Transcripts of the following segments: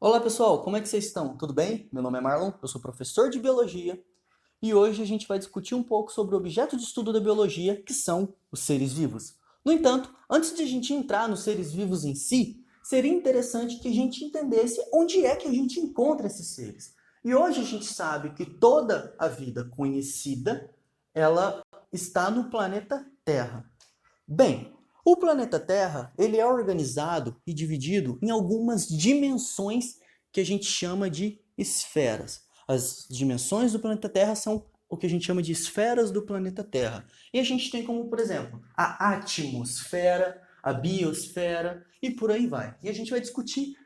Olá pessoal, como é que vocês estão? Tudo bem? Meu nome é Marlon, eu sou professor de biologia e hoje a gente vai discutir um pouco sobre o objeto de estudo da biologia, que são os seres vivos. No entanto, antes de a gente entrar nos seres vivos em si, seria interessante que a gente entendesse onde é que a gente encontra esses seres. E hoje a gente sabe que toda a vida conhecida, ela está no planeta Terra. Bem, o planeta Terra, ele é organizado e dividido em algumas dimensões que a gente chama de esferas. As dimensões do planeta Terra são o que a gente chama de esferas do planeta Terra. E a gente tem como, por exemplo, a atmosfera, a biosfera e por aí vai. E a gente vai discutir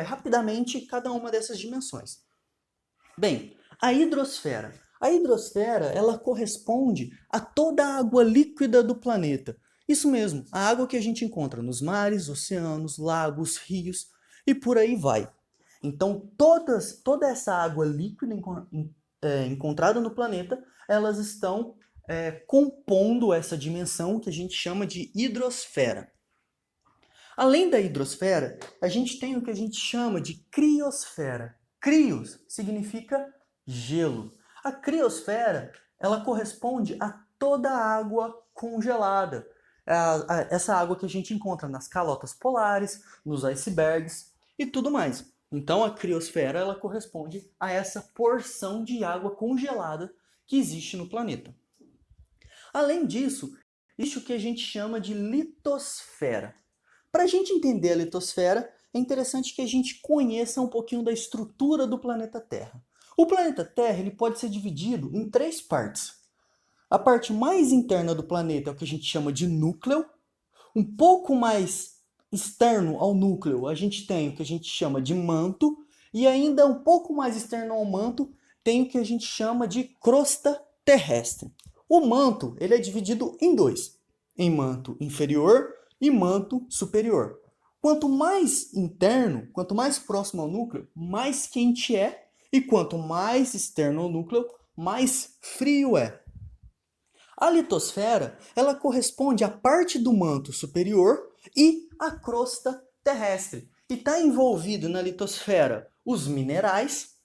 rapidamente cada uma dessas dimensões. Bem, a hidrosfera. A hidrosfera, ela corresponde a toda a água líquida do planeta. Isso mesmo, a água que a gente encontra nos mares, oceanos, lagos, rios e por aí vai. Então, toda essa água líquida encontrada no planeta, elas estão compondo essa dimensão que a gente chama de hidrosfera. Além da hidrosfera, a gente tem o que a gente chama de criosfera. Crios significa gelo. A criosfera, ela corresponde a toda a água congelada. Essa água que a gente encontra nas calotas polares, nos icebergs e tudo mais. Então a criosfera, ela corresponde a essa porção de água congelada que existe no planeta. Além disso, existe o que a gente chama de litosfera. Para a gente entender a litosfera, é interessante que a gente conheça um pouquinho da estrutura do planeta Terra. O planeta Terra ele pode ser dividido em três partes. A parte mais interna do planeta é o que a gente chama de núcleo. Um pouco mais externo ao núcleo, a gente tem o que a gente chama de manto. E ainda um pouco mais externo ao manto, tem o que a gente chama de crosta terrestre. O manto ele é dividido em dois, em manto inferior e manto superior. Quanto mais interno, quanto mais próximo ao núcleo, mais quente é, e quanto mais externo ao núcleo, mais frio é. A litosfera, ela corresponde à parte do manto superior e à crosta terrestre. E está envolvido na litosfera os minerais,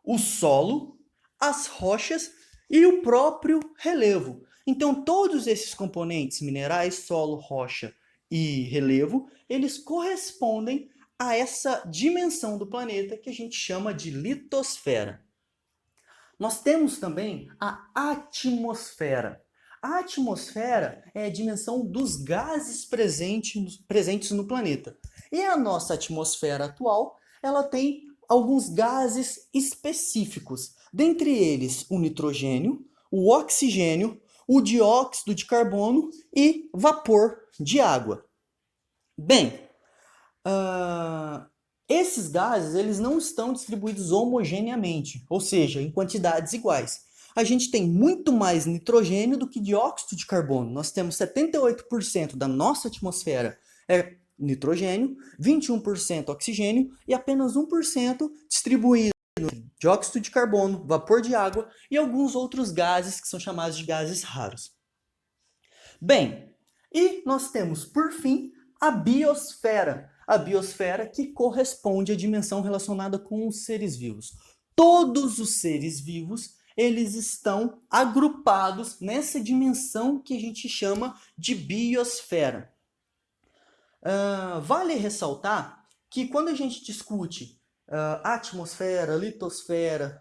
o solo, as rochas e o próprio relevo. Então, todos esses componentes, minerais, solo, rocha e relevo, eles correspondem a essa dimensão do planeta que a gente chama de litosfera. Nós temos também a atmosfera. A atmosfera é a dimensão dos gases presentes no planeta. E a nossa atmosfera atual, ela tem alguns gases específicos. Dentre eles, o nitrogênio, o oxigênio, o dióxido de carbono e vapor de água. Bem, esses gases eles não estão distribuídos homogeneamente, ou seja, em quantidades iguais. A gente tem muito mais nitrogênio do que dióxido de carbono. Nós temos 78% da nossa atmosfera é nitrogênio, 21% oxigênio e apenas 1% distribuído dióxido de carbono, vapor de água e alguns outros gases que são chamados de gases raros. Bem, e nós temos, por fim, a biosfera. A biosfera que corresponde à dimensão relacionada com os seres vivos. Todos os seres vivos, eles estão agrupados nessa dimensão que a gente chama de biosfera. Vale ressaltar que quando a gente discute atmosfera, litosfera,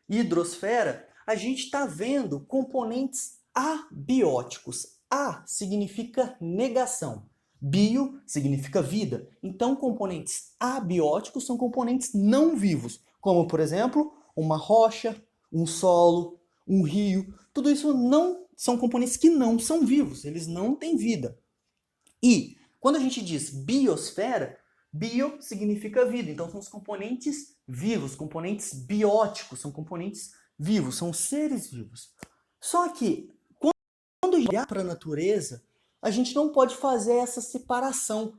hidrosfera, a gente está vendo componentes abióticos. A significa negação. Bio significa vida. Então, componentes abióticos são componentes não vivos, como, por exemplo, uma rocha, um solo, um rio. Tudo isso não são componentes que não são vivos, eles não têm vida. E quando a gente diz biosfera, bio significa vida. Então, são os componentes vivos, componentes bióticos, são componentes vivos, são seres vivos. Só que, quando a gente olhar para a natureza, a gente não pode fazer essa separação,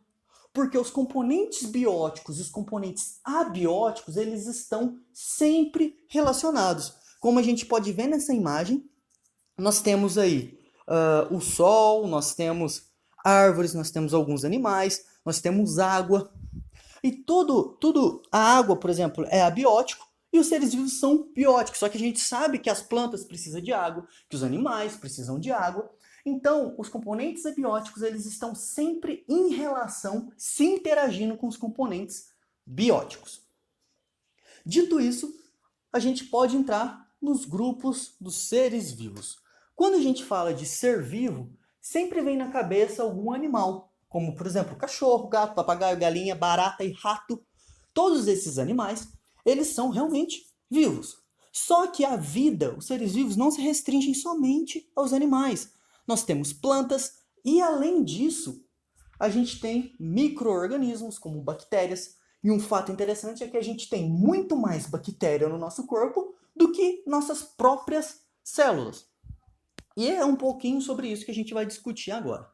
porque os componentes bióticos e os componentes abióticos, eles estão sempre relacionados. Como a gente pode ver nessa imagem, nós temos aí o sol, nós temos árvores, nós temos alguns animais, nós temos água. E tudo, a água, por exemplo, é abiótico e os seres vivos são bióticos. Só que a gente sabe que as plantas precisam de água, que os animais precisam de água. Então, os componentes abióticos, eles estão sempre em relação, se interagindo com os componentes bióticos. Dito isso, a gente pode entrar nos grupos dos seres vivos. Quando a gente fala de ser vivo, sempre vem na cabeça algum animal, como, por exemplo, cachorro, gato, papagaio, galinha, barata e rato. Todos esses animais, eles são realmente vivos. Só que a vida, os seres vivos, não se restringem somente aos animais. Nós temos plantas e, além disso, a gente tem micro-organismos, como bactérias. E um fato interessante é que a gente tem muito mais bactéria no nosso corpo do que nossas próprias células. E é um pouquinho sobre isso que a gente vai discutir agora.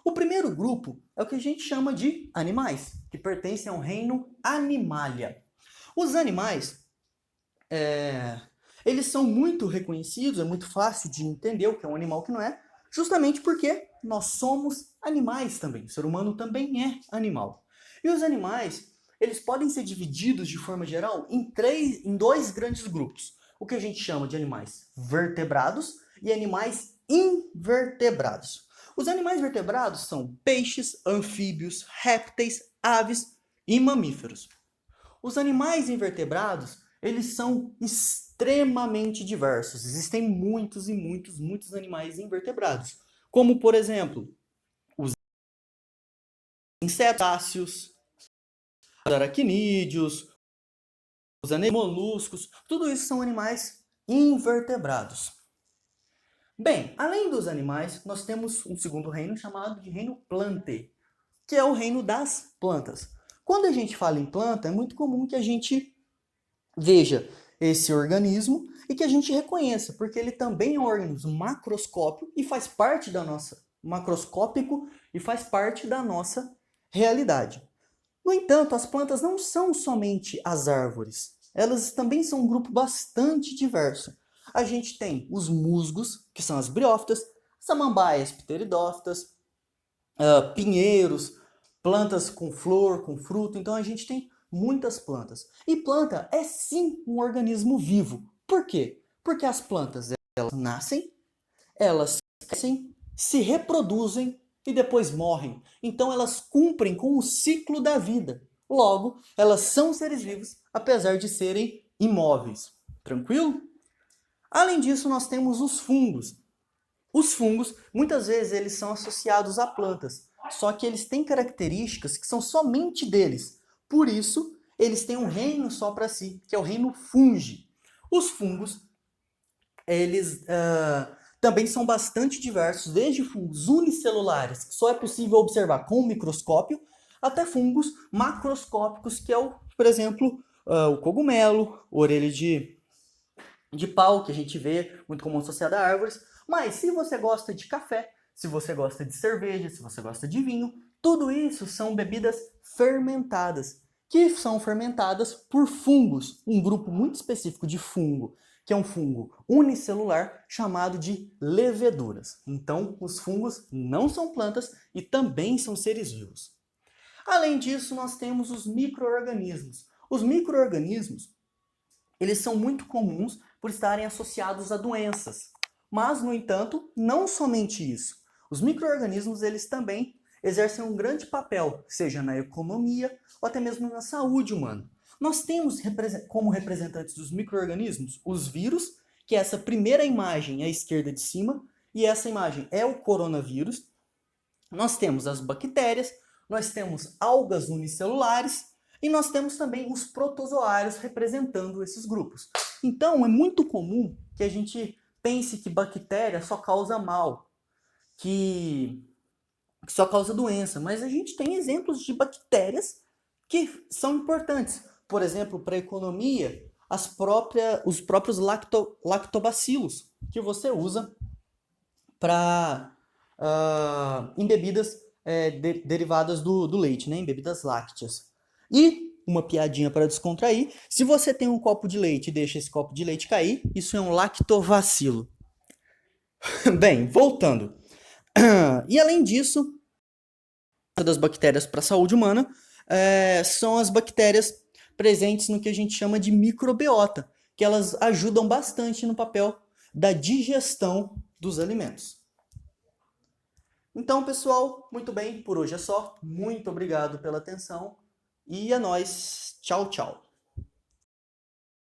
O primeiro grupo é o que a gente chama de animais, que pertencem ao reino Animalia. Os animais, eles são muito reconhecidos, é muito fácil de entender o que é um animal que não é, justamente porque nós somos animais também. O ser humano também é animal. E os animais, eles podem ser divididos de forma geral em dois grandes grupos. O que a gente chama de animais vertebrados e animais invertebrados. Os animais vertebrados são peixes, anfíbios, répteis, aves e mamíferos. Os animais invertebrados, eles são extremamente diversos. Existem muitos e muitos animais invertebrados. Como, por exemplo, os insetáceos, os aracnídeos, os moluscos, tudo isso são animais invertebrados. Bem, além dos animais, nós temos um segundo reino chamado de reino Plantae, que é o reino das plantas. Quando a gente fala em planta, é muito comum que a gente veja esse organismo e que a gente reconheça, porque ele também é um organismo macroscópico e faz parte da nossa realidade. No entanto, as plantas não são somente as árvores, elas também são um grupo bastante diverso. A gente tem os musgos, que são as briófitas, samambaias, pteridófitas, pinheiros, plantas com flor, com fruto. Então a gente tem muitas plantas. E planta é sim um organismo vivo. Por quê? Porque as plantas elas nascem, elas crescem, se reproduzem e depois morrem. Então elas cumprem com o ciclo da vida. Logo, elas são seres vivos, apesar de serem imóveis. Tranquilo? Além disso, nós temos os fungos. Os fungos, muitas vezes, eles são associados a plantas, só que eles têm características que são somente deles. Por isso, eles têm um reino só para si, que é o reino fungi. Os fungos, eles também são bastante diversos, desde fungos unicelulares, que só é possível observar com o microscópio, até fungos macroscópicos, que é, por exemplo, o cogumelo, orelha de pau, que a gente vê muito comum associada a árvores. Mas se você gosta de café, se você gosta de cerveja, se você gosta de vinho, tudo isso são bebidas fermentadas, que são fermentadas por fungos, um grupo muito específico de fungo, que é um fungo unicelular chamado de leveduras. Então, os fungos não são plantas e também são seres vivos. Além disso, nós temos os micro-organismos. Os micro-organismos, eles são muito comuns por estarem associados a doenças. Mas, no entanto, não somente isso. Os micro-organismos, eles também exercem um grande papel, seja na economia ou até mesmo na saúde humana. Nós temos como representantes dos micro-organismos os vírus, que é essa primeira imagem à esquerda de cima, e essa imagem é o coronavírus. Nós temos as bactérias, nós temos algas unicelulares, e nós temos também os protozoários representando esses grupos. Então, é muito comum que a gente pense que bactéria só causa mal, que só causa doença, mas a gente tem exemplos de bactérias que são importantes. Por exemplo, para a economia, os próprios lactobacilos, que você usa em bebidas derivadas do leite, né? Em bebidas lácteas. E uma piadinha para descontrair, se você tem um copo de leite e deixa esse copo de leite cair, isso é um lactovacilo. Bem, voltando. E além disso, das bactérias para a saúde humana, são as bactérias presentes no que a gente chama de microbiota, que elas ajudam bastante no papel da digestão dos alimentos. Então, pessoal, muito bem, por hoje é só. Muito obrigado pela atenção e é nóis. Tchau, tchau.